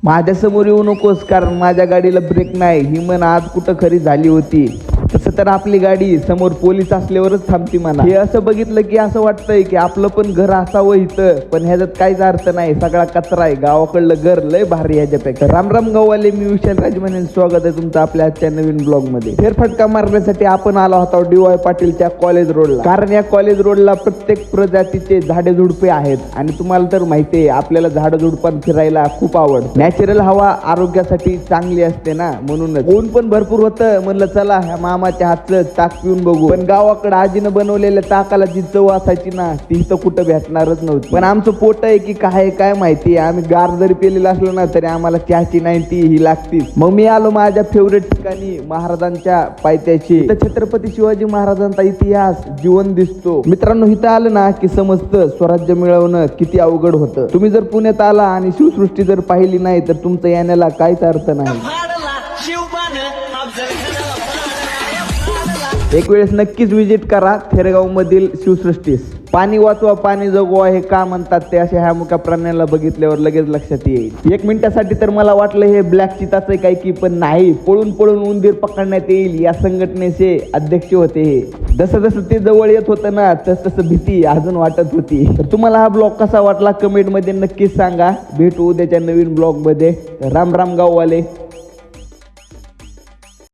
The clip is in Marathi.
माझ्या समोर येऊ नकोस, कारण माझ्या गाडीला ब्रेक नाही. ही म्हण आज कुठं खरी झाली होती. तसं तर आपली गाडी समोर पोलीस असल्यावरच थांबती म्हणा. हे असं बघितलं की असं वाटतंय की आपलं पण घर असावं इथं, पण ह्याच्यात काहीच अर्थ नाही. सगळा कचरा आहे. गावाकडलं घर लय भारी ह्याच्यापेक्षा. राम राम गाववाले, मी विशाल राज म्हणेन, स्वागत आहे तुमचं आपल्या आजच्या नवीन ब्लॉग मध्ये. फेरफटका मारण्यासाठी आपण आलो होतो DY पाटीलच्या कॉलेज रोडला, कारण या कॉलेज रोडला प्रत्येक प्रजातीचे झाडे झुडपे आहेत. आणि तुम्हाला तर माहिती आहे, आपल्याला झाड झुडपात फिरायला खूप आवड. नॅचरल हवा आरोग्यासाठी चांगली असते ना, म्हणूनच. ऊन पण भरपूर होतं, म्हणलं चला ह्या मामाच्या हातचं ताक पिऊन बघू. पण गावाकडे आजीनं बनवलेल्या ताकाला जी चव असायची ना, ती तर कुठं भेटणारच नव्हती. पण आमचं पोट आहे की काय माहिती, आम्ही गार जरी पेलेलं असलं ना तरी आम्हाला चहाची 90 ही लागतीच. मग मी आलो माझ्या फेवरेट ठिकाणी, महाराजांच्या पायथ्याशी. इथं छत्रपती शिवाजी महाराजांचा इतिहास जीवन दिसतो. मित्रांनो, इथं आलं ना की समजतं स्वराज्य मिळवणं किती अवघड होतं. तुम्ही जर पुण्यात आला आणि शिवसृष्टी जर पाहिली नाही तर तुमचं येण्याला काहीच अर्थ नाही. एक वेळेस नक्कीच विजिट करा थेरगाव मधील शिवसृष्टीस. पाणी वाचवा पाणी जगवा हे का म्हणतात ते अशा ह्या मुख्या प्राण्याला बघितल्यावर लगेच लक्षात येईल. 1 मिनिटासाठी तर मला वाटलं हे ब्लॅक चिताच आहे काय की, पण नाही. पळून पळून उंदीर पकडण्यात येईल या संघटनेचे अध्यक्ष होते हे. जसं जसं ते जवळ येत होतं ना तसं भीती अजून वाटत होती. तर तुम्हाला हा ब्लॉग कसा वाटला कमेंट मध्ये नक्कीच सांगा. भेटू उद्याच्या नवीन ब्लॉग मध्ये. राम राम गाववाले.